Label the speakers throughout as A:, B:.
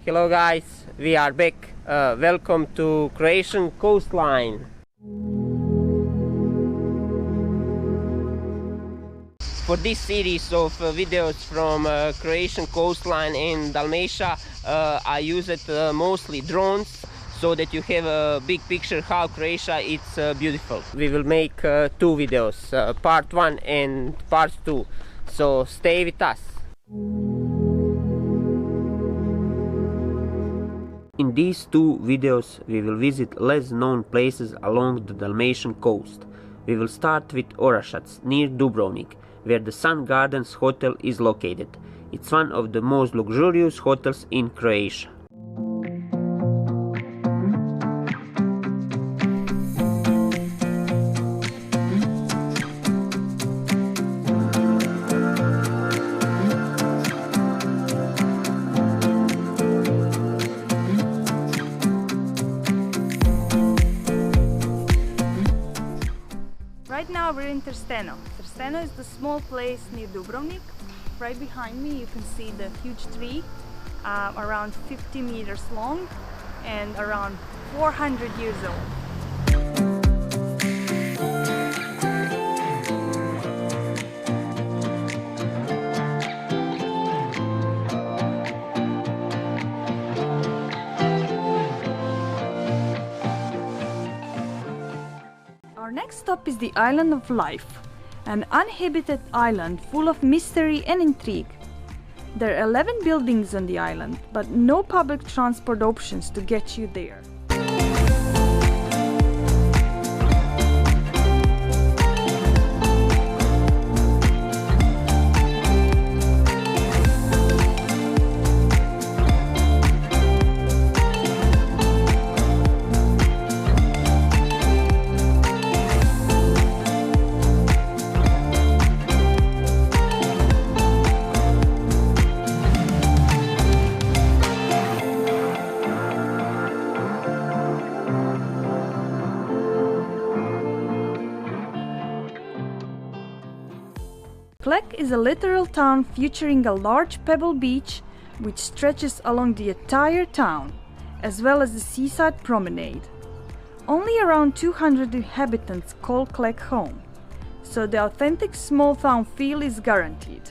A: Hello guys, we are back. Welcome to Croatian coastline. For this series of videos from Croatian coastline in Dalmatia, I used mostly drones, so that you have a big picture how Croatia is beautiful. We will make two videos, part 1 and part 2, so stay with us. In these two videos we will visit less known places along the Dalmatian coast. We will start with Orašac near Dubrovnik, where the Sun Gardens Hotel is located. It's one of the most luxurious hotels in Croatia.
B: Right now we're in Trsteno. Trsteno is the small place near Dubrovnik. Right behind me you can see the huge tree, around 50 meters long and around 400 years old. Our next stop is the Island of Life, an uninhabited island full of mystery and intrigue. There are 11 buildings on the island, but no public transport options to get you there. Klek is a littoral town featuring a large pebble beach which stretches along the entire town, as well as the seaside promenade. Only around 200 inhabitants call Klek home, so the authentic small town feel is guaranteed.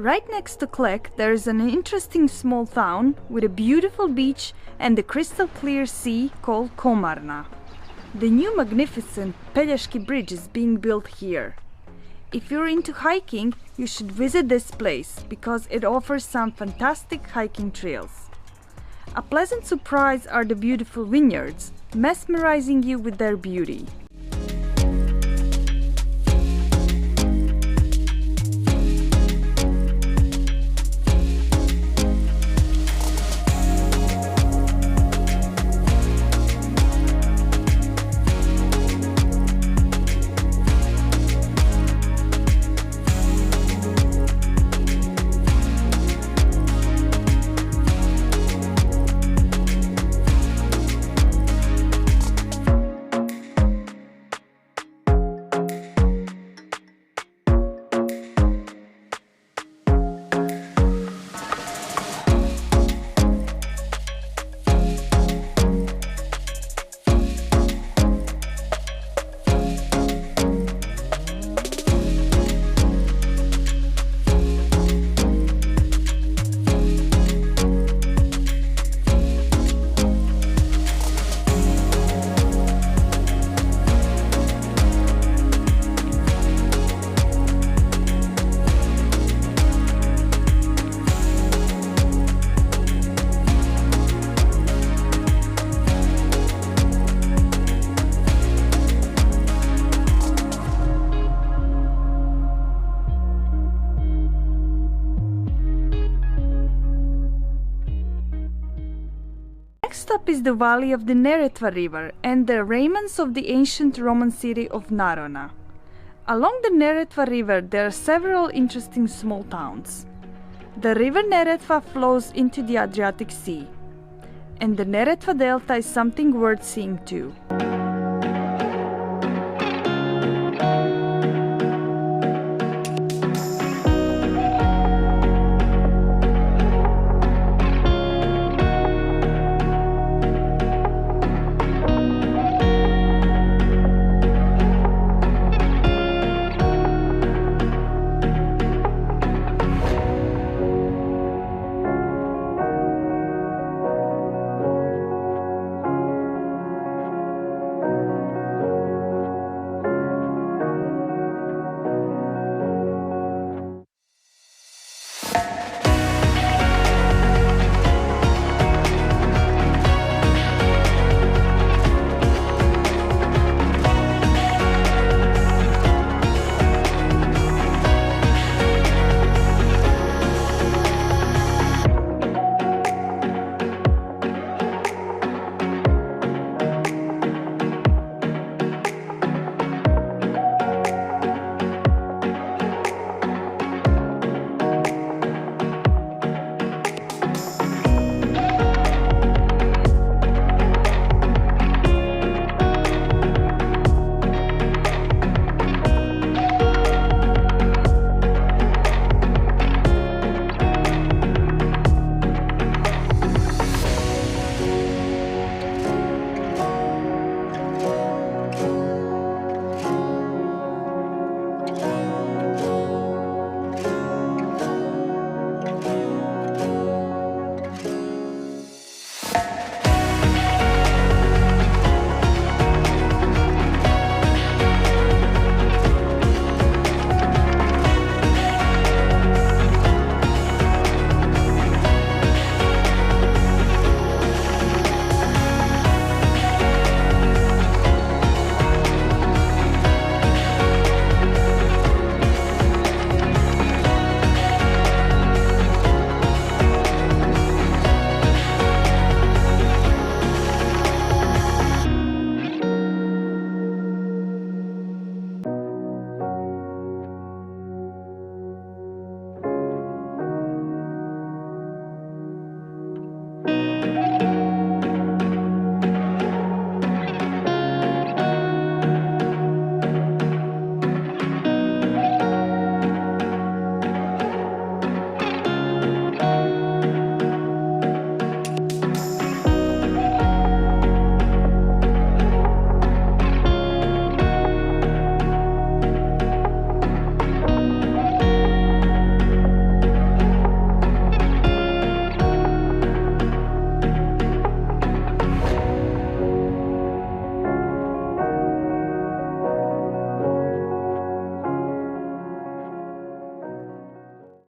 B: Right next to Klek there is an interesting small town with a beautiful beach and the crystal clear sea called Komarna. The new magnificent Pelješki Bridge is being built here. If you're into hiking, you should visit this place because it offers some fantastic hiking trails. A pleasant surprise are the beautiful vineyards, mesmerizing you with their beauty. up is the valley of the Neretva river and the remnants of the ancient Roman city of Narona. Along the Neretva river there are several interesting small towns. The river Neretva flows into the Adriatic Sea, and the Neretva delta is something worth seeing too.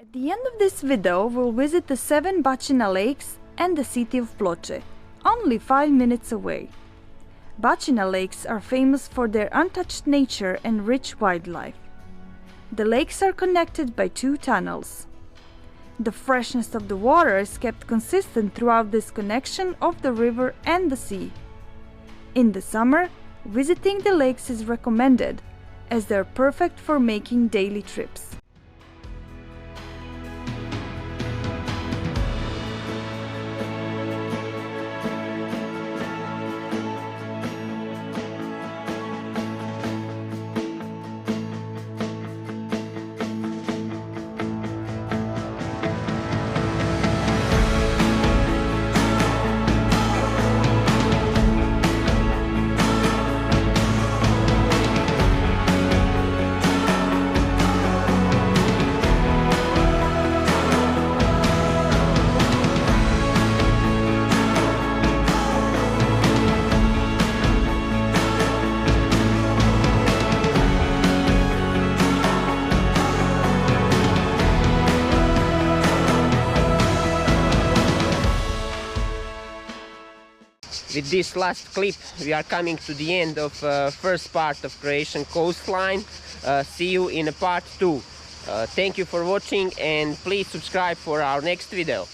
B: At the end of this video, we'll visit the 7 Bachina lakes and the city of Ploče, only 5 minutes away. Bachina lakes are famous for their untouched nature and rich wildlife. The lakes are connected by 2 tunnels. The freshness of the water is kept consistent throughout this connection of the river and the sea. In the summer, visiting the lakes is recommended, as they're perfect for making daily trips.
A: With this last clip, we are coming to the end of first part of Croatian coastline. See you in part 2. Thank you for watching, and please subscribe for our next video.